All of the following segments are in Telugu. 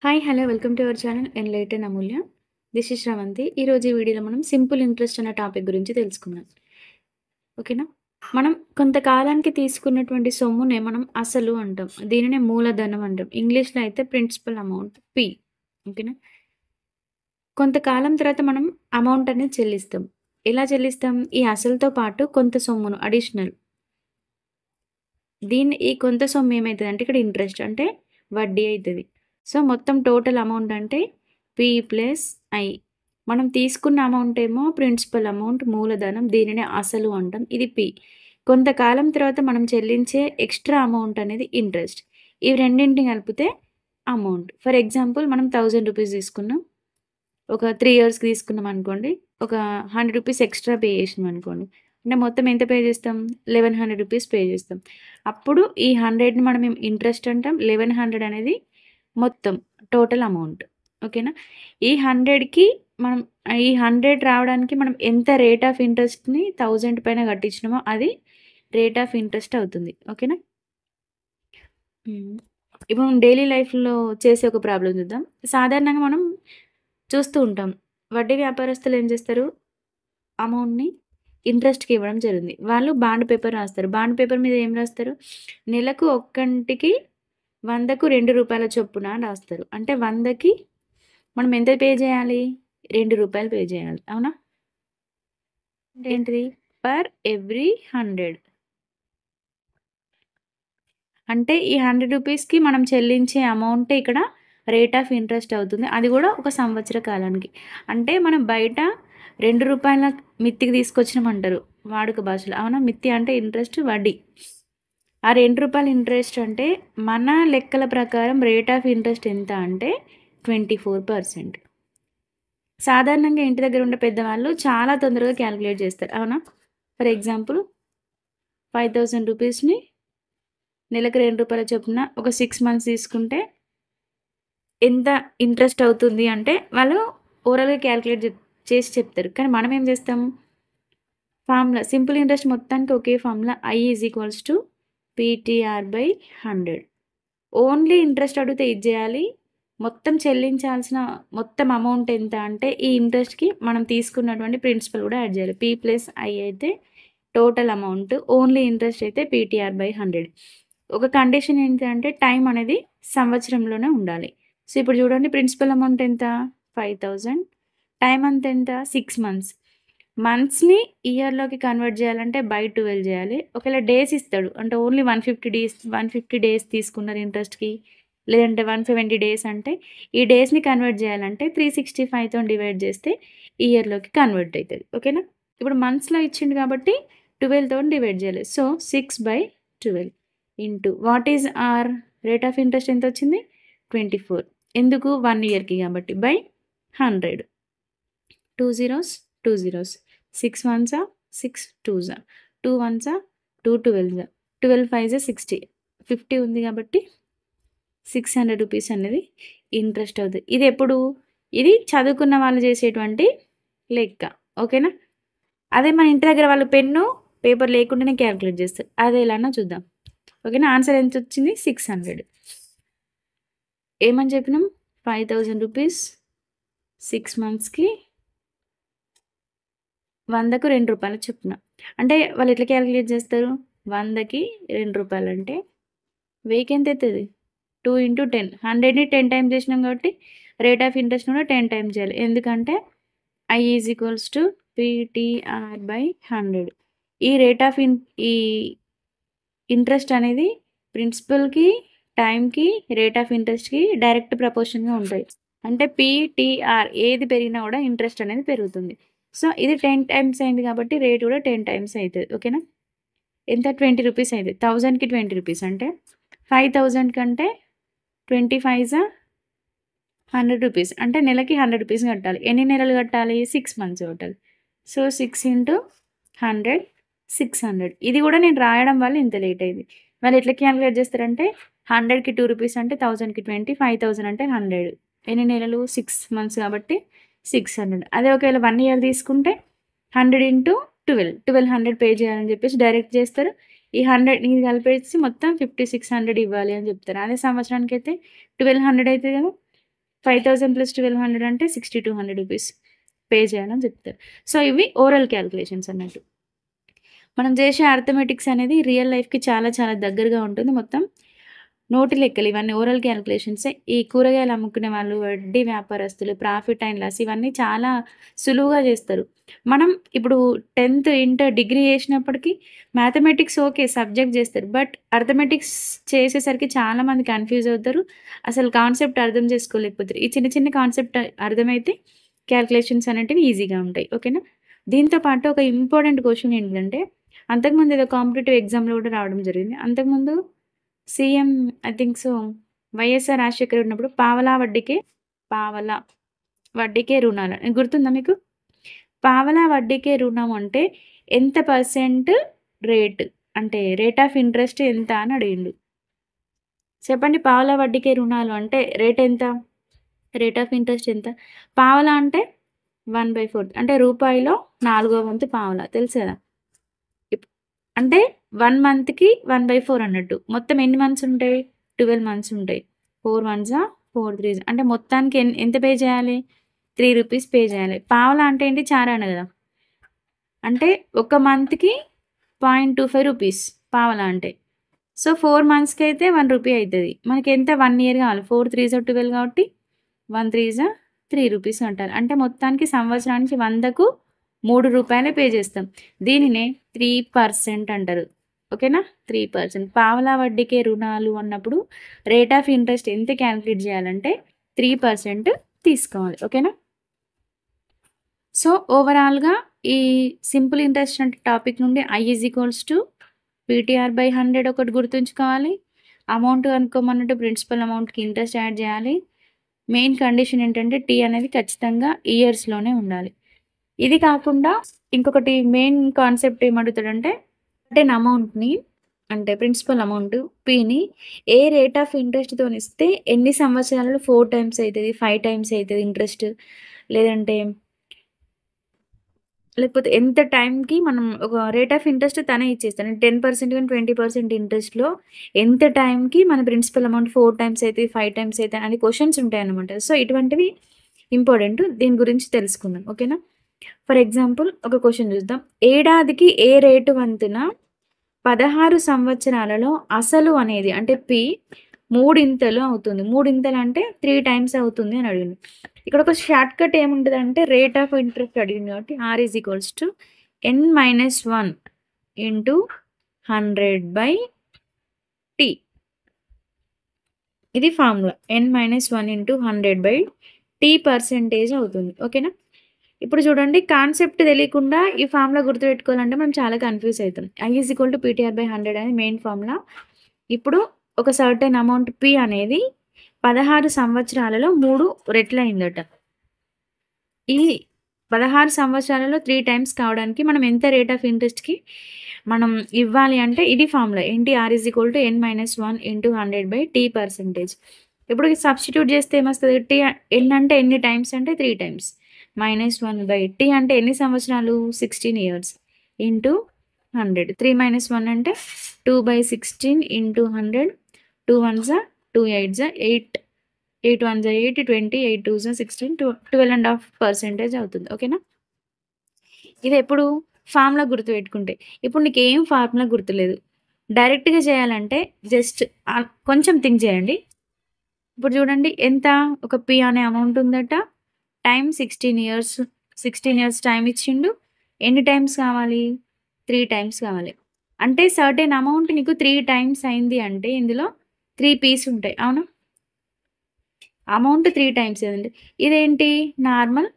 Hi! Hello! Welcome to our channel enlighten Amulya. This is Sravanthi. ఈరోజు ఈ వీడియోలో మనం సింపుల్ ఇంట్రెస్ట్ అనే టాపిక్ గురించి తెలుసుకుందాం. ఓకేనా? మనం కొంతకాలానికి తీసుకున్నటువంటి సొమ్మునే మనం అసలు అంటాం. దీనినే మూలధనం అంటాం. ఇంగ్లీష్‌లో అయితే ప్రిన్సిపల్ అమౌంట్ పి. ఓకేనా? కొంతకాలం తర్వాత మనం అమౌంట్ అనేది చెల్లిస్తాం. ఎలా చెల్లిస్తాం? ఈ అసలుతో పాటు కొంత సొమ్మును అడిషనల్. ఈ కొంత సొమ్ము ఏమైతదంటే ఇక్కడ ఇంట్రెస్ట్ అంటే వడ్డీ అయితది. సో, మొత్తం టోటల్ అమౌంట్ అంటే పి ప్లస్ ఐ. మనం తీసుకున్న అమౌంట్ ఏమో ప్రిన్సిపల్ అమౌంట్ మూలధనం దీనినే అసలు అంటాం. ఇది పి. కొంతకాలం తర్వాత మనం చెల్లించే ఎక్స్‌ట్రా అమౌంట్ అనేది ఇంట్రెస్ట్. ఇవి రెండింటిని కలిపితే అమౌంట్. ఫర్ ఎగ్జాంపుల్ మనం రూ. 1000 తీసుకున్నాం. ఒక 3 ఇయర్స్‌కి తీసుకున్నామనుకోండి. ఒక రూ. 100 ఎక్స్‌ట్రా పే చేసినామనుకోండి. అంటే మొత్తం ఎంత పే చేస్తాం? రూ. 1100 పే చేస్తాం. అప్పుడు ఈ 100ని మనం ఇంట్రెస్ట్ అంటాం. 1100 అనేది మొత్తం టోటల్ అమౌంట్. ఓకేనా? ఈ 100కి మనం ఈ 100 రావడానికి మనం ఎంత రేట్ ఆఫ్ ఇంట్రెస్ట్‌ని 1000 పైన కట్టించినామో అది రేట్ ఆఫ్ ఇంట్రెస్ట్ అవుతుంది. ఓకేనా? హ్మ్. ఇప్పుడు మనం డైలీ లైఫ్‌లో చేసే ఒక ప్రాబ్లమ్ చూద్దాం. సాధారణంగా మనం చూస్తూ ఉంటాం. వడ్డీ వ్యాపారస్తులు ఏం చేస్తారు? అమౌంట్‌ని ఇంట్రెస్ట్‌కి ఇవ్వడం జరిగింది. వాళ్ళు బాండ్ పేపర్ రాస్తారు. బాండ్ పేపర్ మీద ఏం రాస్తారు? నెలకు ఒక్కంటికి 100కు రూ. 2 చొప్పున అని రాస్తారు. అంటే 100కి మనం ఎంత పే చేయాలి? రూ. 2 పే చేయాలి. అవునా? ఏంటిది? Per every 100. అంటే ఈ రూ. 100కి మనం చెల్లించే అమౌంటే ఇక్కడ రేట్ ఆఫ్ ఇంట్రెస్ట్ అవుతుంది. అది గూడా ఒక సంవత్సర కాలానికి. అంటే మనం బయట రూ. 2 మిత్తికి తీసుకొచ్చినామంటారు వాడుక భాషలో. అవునా? మిత్తి అంటే ఇంట్రెస్ట్, వడ్డీ. ఆ రూ. 2 ఇంట్రెస్ట్ అంటే మన లెక్కల ప్రకారం రేట్ ఆఫ్ ఇంట్రెస్ట్ ఎంత అంటే 24%. సాధారణంగా ఇంటి దగ్గర ఉండే పెద్దవాళ్ళు చాలా తొందరగా క్యాలిక్యులేట్ చేస్తారు. అవునా? ఫర్ ఎగ్జాంపుల్ రూ. 5000ని నెలకు రూ. 2 చొప్పున ఒక 6 మంత్స్ తీసుకుంటే ఎంత ఇంట్రెస్ట్ అవుతుంది అంటే వాళ్ళు ఓరల్‌గా క్యాలిక్యులేట్ చేసి చెప్తారు. కానీ మనం ఏం చేస్తాం? ఫార్ములా సింపుల్ ఇంట్రెస్ట్ మొత్తానికి ఒకే formula I = PTR/100. Only interest అడిగితే ఇది జేయాలి. మొత్తం చెల్లించాల్సిన మొత్తం అమౌంట్ ఎంత అంటే ఈ ఇంట్రెస్ట్‌కి మనం తీసుకున్నటువంటి ప్రిన్సిపల్ గూడా యాడ్ జేయాలి. P+I అయితే టోటల్ అమౌంట్. ఓన్లీ ఇంట్రెస్ట్ అయితే PTR/100. ఒక కండిషన్ ఏంటంటే టైం అనేది సంవత్సరంలోనే ఉండాలి. సో, ఇప్పుడు చూడండి ప్రిన్సిపల్ అమౌంట్ ఎంత? 5000. టైమ్ అంతా ఎంత? 6 మంత్స్. మంత్స్‌ని ఇయర్‌లోకి కన్వర్ట్ జేయాలంటే బై 12 జేయాలి. ఒకవేళ డేస్ ఇస్తాడు. అంటే ఓన్లీ 150 డేస్ తీసుకున్నారు ఇంట్రెస్ట్‌కి. లేదంటే 170 డేస్ అంటే ఈ డేస్‌ని కన్వర్ట్ జేయాలంటే 365తో డివైడ్ జేస్తే ఇయర్‌లోకి కన్వర్ట్ అయితది. ఓకేనా? ఇప్పుడు మంత్స్‌లో ఇచ్చిండు కాబట్టి 12 తోని డివైడ్ జేయాలి. So, 6/12 into what is R rate of interest ఎంతొచ్చింది? 24. ఎందుకు? 1 ఇయర్‌కి కాబట్టి by 100. 2 zeros, 2 zeros. 6 ones are 6 twos are 2 ones are 2 12s are 12 5s are 60. 50 ఉంది కాబట్టి రూ. 600 అనేది ఇంట్రెస్ట్ అవుతది. ఇది చదువుకున్న వాళ్ళు చేసేటువంటి లెక్క. ఓకేనా? అదే మన ఇంటి దగ్గర వాళ్ళు పెన్ను, పేపర్ లేకుండానే క్యాలిక్యులేట్ చేస్తారు. అదెలానో చూద్దాం. ఓకేనా? ఆన్సర్ ఎంతొచ్చింది? 600. ఏమని చెప్పినాం? రూ. 5000 6 మంత్స్‌కి 100కు రూ. 2 చొప్పున. అంటే వాళ్ళు ఎట్లా క్యాలిక్యులేట్ చేస్తారు? 100కి రూ. 2 అంటే 1000కి ఎంతైతది? 2 ఇంటూ 10. 100ని 10 టైమ్స్ చేసినాం కాబట్టి రేట్ ఆఫ్ ఇంట్రెస్ట్‌ని కూడా 10 టైమ్స్ చేయాలి. ఎందుకంటే I = PTR/100. ఈ రేట్ ఆఫ్ ఈ ఇంట్రెస్ట్ అనేది ప్రిన్సిపల్‌కి, టైమ్‌కి, రేట్ ఆఫ్ ఇంట్రెస్ట్‌కి డైరెక్ట్ ప్రపోర్షన్‌గా ఉంటాయి. అంటే PTR ఏది పెరిగినా కూడా ఇంట్రెస్ట్ అనేది పెరుగుతుంది. సో, ఇది 10 టైమ్స్ అయింది కాబట్టి రేట్ కూడా 10 టైమ్స్ అయితది. ఓకేనా? ఎంత? రూ. 20 అయితది. 1000కి రూ. 20 అంటే 5000 కంటే 25 రూ. 100 అంటే నెలకి రూ. 100 కట్టాలి. ఎన్ని నెలలు కట్టాలి? 6 మంత్స్ కట్టాలి. So, 6 into 100 600. ఇది కూడా నేను రాయడం వల్ల ఇంత లేట్ అయింది. వాళ్ళు ఎట్లా క్యాలిక్యులేట్ చేస్తారంటే 100కి రూ. 2 అంటే 1000కి 20, 5000 అంటే 100. ఎన్ని నెలలు? 6 మంత్స్ కాబట్టి 600. అదే ఒకవేళ 1 ఇయర్ తీసుకుంటే 100 ఇంటూ 12. 1200 పే చేయాలని చెప్పేసి డైరెక్ట్ చేస్తారు. ఈ 100 ఇది కలిపేసి మొత్తం 5600 ఇవ్వాలి అని చెప్తారు. అదే సంవత్సరానికైతే 1200 అయితది కదా! 5,000 + 1,200 అంటే 6,200 రూపీస్ పే చేయాలని చెప్తారు. సో, ఇవి ఓరల్ క్యాలిక్యులేషన్స్ అన్నట్టు. మనం చేసే అర్థమెటిక్స్ అనేది రియల్ లైఫ్‌కి చాలా చాలా దగ్గరగా ఉంటుంది. మొత్తం నోటి లెక్కలు ఇవన్నీ ఓరల్ క్యాలిక్యులేషన్సే. ఈ కూరగాయలు అమ్ముకునే వాళ్ళు, వడ్డీ వ్యాపారస్తులు, ప్రాఫిట్ అండ్ లాస్ ఇవన్నీ చాలా సులువుగా చేస్తారు. మనం ఇప్పుడు 10థ్, ఇంటర్, డిగ్రీ చేసినప్పటికి మ్యాథమెటిక్స్ ఓకే. సబ్జెక్ట్ చేస్తారు. బట్ అర్థమెటిక్స్ చేసేసరికి చాలామంది కన్‌ఫ్యూజ్ అవుతారు. అసలు కాన్సెప్ట్ అర్థం చేసుకోలేకపోతారు. ఈ చిన్న చిన్న కాన్సెప్ట్ అర్థమైతే క్యాలిక్యులేషన్స్ అనేటివి ఈజీగా ఉంటాయి. ఓకేనా? దీంతో పాటు ఒక ఇంపార్టెంట్ క్వెషన్ ఏంటంటే అంతకుముందు ఏదో కాంపిటీటివ్ ఎగ్జామ్‌లో కూడా రావడం జరిగింది. అంతకుముందు CM I think so YSR Rajasekhar ఉన్నప్పుడు పావలా వడ్డీకే రుణాలు గుర్తుందా మీకు? పావలా వడ్డీకే రుణం అంటే ఎంత పర్సెంట్ రేట్? అంటే రేట్ ఆఫ్ ఇంట్రెస్ట్ ఎంత అని అడిగిండు. చెప్పండి పావలా వడ్డీకే రుణాలు అంటే రేట్ ఎంత? రేట్ ఆఫ్ ఇంట్రెస్ట్ ఎంత? పావలా అంటే 1/4 అంటే రూపాయిలో 4వ వంతు పావలా తెలుసు కదా! అంటే 1 మంత్‌కి 1/4 అన్నట్టు. మొత్తం ఎన్ని మంత్స్ ఉంటాయి? 12 మంత్స్ ఉంటాయి. 4 వన్సా 4 త్రీస్ అంటే మొత్తానికి ఎంత పే చేయాలి? ₹3 పే చేయాలి. పావలా అంటే ఏంటి? చారాన కదా! అంటే ఒక మంత్‌కి ₹0.25 పావలా అంటే. సో, 4 మంత్స్‌కైతే ₹1 అయితది. మనకెంత 1 ఇయర్ కావాలి. 4 త్రీస్ 12 కాబట్టి 1 త్రీస్ ₹3 అంటారు. అంటే మొత్తానికి సంవత్సరానికి 100కు ₹3 పే చేస్తాం. దీనినే 3% అంటారు. ఓకేనా? 3%. పావలా వడ్డీకే రుణాలు అన్నప్పుడు రేట్ ఆఫ్ ఇంట్రెస్ట్ ఎంత క్యాలిక్యులేట్ చేయాలంటే 3% తీసుకోవాలి. ఓకేనా? సో, ఓవరాల్‌గా ఈ సింపుల్ ఇంట్రెస్ట్ అంటే టాపిక్ నుండి I = PTR/100 ఒకటి గుర్తుంచుకోవాలి. అమౌంట్ కనుక్కోమన్నట్టు ప్రిన్సిపల్ అమౌంట్‌కి ఇంట్రెస్ట్ యాడ్ చేయాలి. మెయిన్ కండిషన్ ఏంటంటే టీ అనేది ఖచ్చితంగా ఇయర్స్‌లోనే ఉండాలి. ఇది కాకుండా ఇంకొకటి మెయిన్ కాన్సెప్ట్ ఏమడుగుతాడంటే సర్టెన్ అమౌంట్‌ని అంటే ప్రిన్సిపల్ అమౌంట్ పీని ఏ రేట్ ఆఫ్ ఇంట్రెస్ట్‌తోనిస్తే ఎన్ని సంవత్సరాలలో 4 టైమ్స్ అయితది, 5 టైమ్స్ అయితది ఇంట్రెస్ట్ లేదంటే లేకపోతే ఎంత టైంకి మనం ఒక రేట్ ఆఫ్ ఇంట్రెస్ట్ తనే ఇచ్చేస్తాడు. 10% గాని 20% ఇంట్రెస్ట్‌లో ఎంత టైంకి మన ప్రిన్సిపల్ అమౌంట్ 4 టైమ్స్ అయితది, 5 టైమ్స్ అయితది అని క్వెషన్స్ ఉంటాయన్నమాట. సో, ఇటువంటివి ఇంపార్టెంట్. దీని గురించి తెలుసుకుందాం. ఓకేనా? ఫర్ ఎగ్జాంపుల్ ఒక క్వెషన్ చూద్దాం. ఏడాదికి ఏ రేటు వంతున 16 సంవత్సరాలలో అసలు అనేది అంటే పి మూడింతలు అవుతుంది. మూడింతలు అంటే 3 టైమ్స్ అవుతుంది అని అడిగిండు. ఇక్కడ ఒక షార్ట్ కట్ ఏముంటదంటే రేట్ ఆఫ్ ఇంట్రెస్ట్ అడిగింది కాబట్టి R=n-1 ఇంటూ 100/t. ఇది formula. n-1 into 100/t percentage అవుతుంది. ఓకేనా? ఇప్పుడు చూడండి కాన్సెప్ట్ తెలియకుండా ఈ ఫార్ములా గుర్తుపెట్టుకోవాలంటే మనం చాలా కన్‌ఫ్యూజ్ అయితాం. I=PTR/100 అనేది మెయిన్ ఫార్ములా. ఇప్పుడు ఒక సర్టెన్ అమౌంట్ పి అనేది 16 సంవత్సరాలలో 3 రెట్లయిందట. ఈ 16 సంవత్సరాలలో 3 టైమ్స్ కావడానికి మనం ఎంత రేట్ ఆఫ్ ఇంట్రెస్ట్‌కి మనం ఇవ్వాలి అంటే ఇది ఫార్ములా. ఏంటి? R=n-1 into 100/t percentage. ఇప్పుడు సబ్స్టిట్యూట్ చేస్తే ఏమొస్తది? n అంటే ఎన్ని టైమ్స్ అంటే 3 టైమ్స్. -1/t అంటే ఎన్ని సంవత్సరాలు? 16 ఇయర్స్ ఇంటూ 100. 3 - 1 అంటే 2/16 into 100. 2 once 2 eights 8. 8 once 8, 20, 8 twos 16, 12.5% అవుతుంది. ఓకేనా? ఇది ఎప్పుడు ఫార్ములా గుర్తుపెట్టుకుంటే. ఇప్పుడు నీకేం ఫార్ములా గుర్తులేదు. డైరెక్ట్‌గా చేయాలంటే జస్ట్ కొంచెం థింక్ చేయండి. ఇప్పుడు చూడండి ఎంత ఒక పి అనే అమౌంట్ ఉందట. Time 16 years. 16 ఇయర్స్ టైమ్ ఇచ్చిండు. ఎన్ని టైమ్స్ కావాలి? 3 టైమ్స్ కావాలి. అంటే సర్టెన్ అమౌంట్ నీకు 3 టైమ్స్ అయింది అంటే ఇందులో 3 పీస్ ఉంటాయి. అవునా? అమౌంట్ 3 టైమ్స్ అయింది. ఇదేంటి? Normal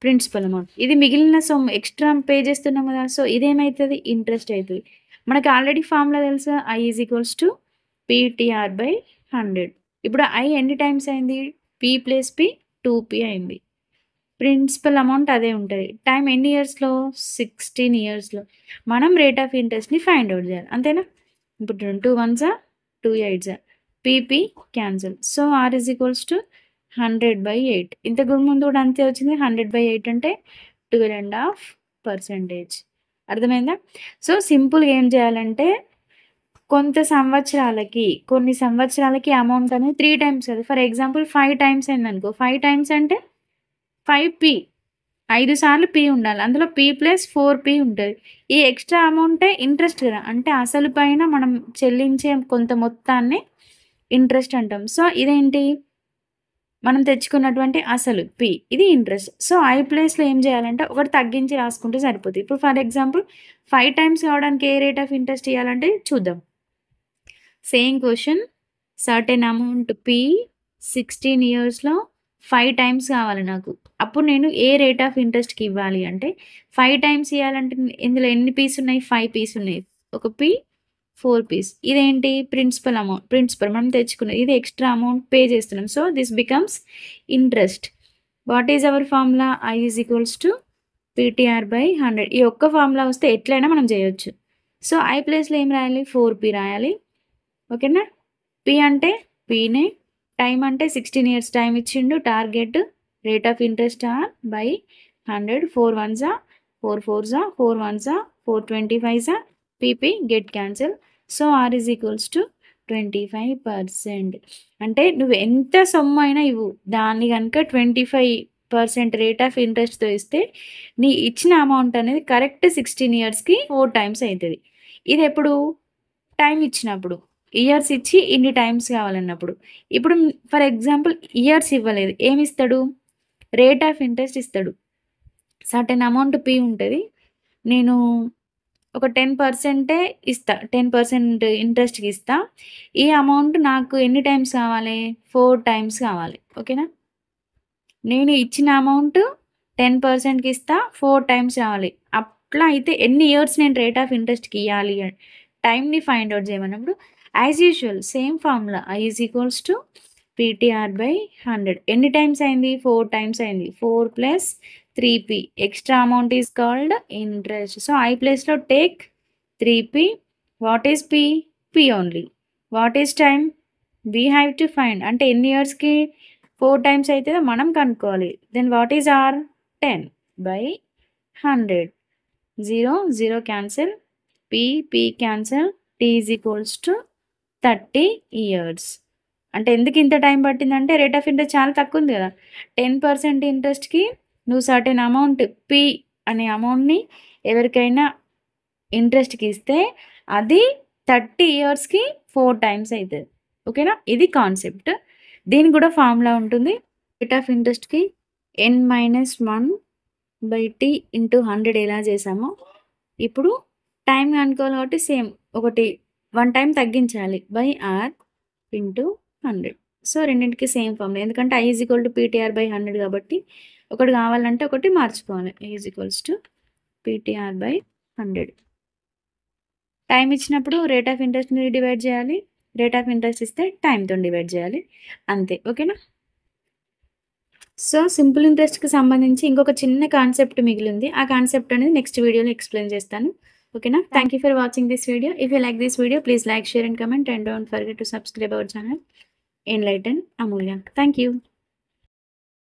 principal amount. ఇది మిగిలిన సొమ్ము ఎక్స్‌ట్రా పే చేస్తున్నాం కదా! సో, ఇదేమైతది? ఇంట్రెస్ట్ అయితది. మనకు ఆల్రెడీ ఫార్ములా తెలుసా? I=PTR/100. ఇప్పుడు I ఎన్ని టైమ్స్ అయింది? P + P 2P అయింది. ప్రిన్సిపల్ అమౌంట్ అదే ఉంటది. టైమ్ ఎన్ని ఇయర్స్‌లో? 16 ఇయర్స్‌లో. మనం రేట్ ఆఫ్ ఇంట్రెస్ట్‌ని ఫైండ్ ఔట్ చేయాలి. అంతేనా? ఇప్పుడు 2 once 2 eights PP cancel. So, R=100/8. ఇంతకు ముందు కూడా అంతే వచ్చింది. 100/8 అంటే 12.5%. అర్థమైందా? సో, సింపుల్‌గా ఏం చేయాలంటే కొంత సంవత్సరాలకి, కొన్ని సంవత్సరాలకి అమౌంట్ అనేది 3 టైమ్స్ అది. ఫర్ ఎగ్జాంపుల్ 5 టైమ్స్ అయిందనుకో, 5 టైమ్స్ అంటే 5p 5 సార్లు p ఉండాలి. అందులో p ప్లస్ 4p ఉంటది. ఈ ఎక్స్‌ట్రా అమౌంటే ఇంట్రెస్ట్ కదా! అంటే అసలు పైన మనం చెల్లించే కొంత మొత్తాన్ని ఇంట్రెస్ట్ అంటాం. సో, ఇదేంటి? మనం తెచ్చుకున్నటువంటి అసలు p ఇది ఇంట్రెస్ట్. సో, I ప్లేస్‌లో ఏం చేయాలంటే ఒకటి తగ్గించి రాసుకుంటే సరిపోద్ది. ఇప్పుడు ఫర్ ఎగ్జాంపుల్ 5 టైమ్స్ కావడానికి ఏ రేట్ ఆఫ్ ఇంట్రెస్ట్ ఇయ్యాలంటే చూద్దాం. Same question certain amount p 16 ఇయర్స్‌లో 5 టైమ్స్ కావాలి నాకు. అప్పుడు నేను ఏ రేట్ ఆఫ్ ఇంట్రెస్ట్‌కి ఇవ్వాలి అంటే 5 టైమ్స్ ఇయ్యాలంటే ఇందులో ఎన్ని పీస్ ఉన్నాయి? 5 పీస్ ఉన్నాయి. ఒక p 4 పీస్. ఇదేంటి? ప్రిన్సిపల్ మనం తెచ్చుకున్నది. ఇది ఎక్స్‌ట్రా అమౌంట్ పే చేస్తున్నాం. So, this becomes interest. What is our formula? I is equals to PTR/100. ఈ ఒక్క ఫార్ములా వస్తే ఎట్లైనా మనం చేయొచ్చు. సో, I ప్లేస్‌లో ఏం రాయాలి? 4p రాయాలి. ఓకేనా? p అంటే pనే, టైమ్ అంటే 16 ఇయర్స్ టైమ్ ఇచ్చిండు. Target rate of interest R by 100. 4 1s 4 4s 4 1s 4 25s PP get cancel. So, R is equals to 25%. అంటే నువ్వు ఎంత సొమ్ము అయినా ఇవ్వు. దాన్ని గనుక 25% రేట్ ఆఫ్ ఇంట్రెస్ట్‌తో ఇస్తే నీ ఇచ్చిన అమౌంట్ అనేది కరెక్ట్ 16 ఇయర్స్‌కి 4 టైమ్స్ అయితది. ఇదెప్పుడు? టైమ్ ఇచ్చినప్పుడు. ఇయర్స్ ఇచ్చి ఇన్ని టైమ్స్ కావాలన్నప్పుడు. ఇప్పుడు ఫర్ ఎగ్జాంపుల్ ఇయర్స్ ఇవ్వలేదు. ఏమిస్తాడు? రేట్ ఆఫ్ ఇంట్రెస్ట్ ఇస్తాడు. సర్టెన్ అమౌంట్ p ఉంటది. నేను ఒక 10% ఇస్తా. 10% ఇంట్రెస్ట్‌కి ఇస్తా. ఈ అమౌంట్ నాకు ఎన్ని టైమ్స్ కావాలి? 4 టైమ్స్ కావాలి. ఓకేనా? నేను ఇచ్చిన అమౌంట్ 10%కి ఇస్తా. 4 టైమ్స్ రావాలి. అట్లా అయితే ఎన్ని ఇయర్స్ నేను రేట్ ఆఫ్ ఇంట్రెస్ట్‌కి ఇయ్యాలి టైమ్‌ని ఫైండ్ ఔట్ చేయమన్నప్పుడు as usual same formula I is equals to PTR/100. ఎన్ని టైమ్స్ అయింది? 4 టైమ్స్ అయింది. 4 plus 3p extra amount is called interest. So, I ప్లేస్‌లో take 3p. What is p? p only. What is time? We have to find. అంటే ఎన్ని ఇయర్స్‌కి 4 టైమ్స్ అయితదో మనం కనుక్కోవాలి. Then what is R? 10/100. 0 0 cancel. p cancel. t is equals to 30 years. అంటే ఎందుకు ఇంత టైం పట్టిందంటే రేట్ ఆఫ్ ఇంట్రెస్ట్ చాలా తక్కువ ఉంది కదా! 10% ఇంట్రెస్ట్‌కి నువ్వు సర్టెన్ అమౌంట్ p అనే అమౌంట్‌ని ఎవరికైనా ఇంట్రెస్ట్‌కి ఇస్తే అది 30 ఇయర్స్‌కి 4 టైమ్స్ అయితది. ఓకేనా? ఇది కాన్సెప్ట్. దీనికి కూడా ఫార్ములా ఉంటుంది. రేట్ ఆఫ్ ఇంట్రెస్ట్‌కి n-1/t ఇంటూ 100 ఎలా చేసామో ఇప్పుడు టైం కనుక్కోవాలి కాబట్టి సేమ్ ఒకటి 1 టైమ్ తగ్గించాలి బై R ఇంటూ 100. సో, రెండింటికి సేమ్ ఫార్ములా. ఎందుకంటే I is equal to PTR/100 కాబట్టి ఒకటి కావాలంటే ఒకటి మార్చుకోవాలి. I is equals to PTR/100. Time ఇచ్చినప్పుడు రేట్ ఆఫ్ ఇంట్రెస్ట్‌ని డివైడ్ చేయాలి. రేట్ ఆఫ్ ఇంట్రెస్ట్ ఇస్తే టైమ్‌తోని డివైడ్ చేయాలి. అంతే. ఓకేనా? సో, సింపుల్ ఇంట్రెస్ట్‌కి సంబంధించి ఇంకొక చిన్న కాన్సెప్ట్ మిగిలింది. ఆ కాన్సెప్ట్ అనేది నెక్స్ట్ వీడియోలో ఎక్స్‌ప్లెయిన్ చేస్తాను. ఓకేనా? Thank you for watching this video. If you like this video please like, share and comment and don't forget to subscribe our channel enlighten Amulya. Thank you.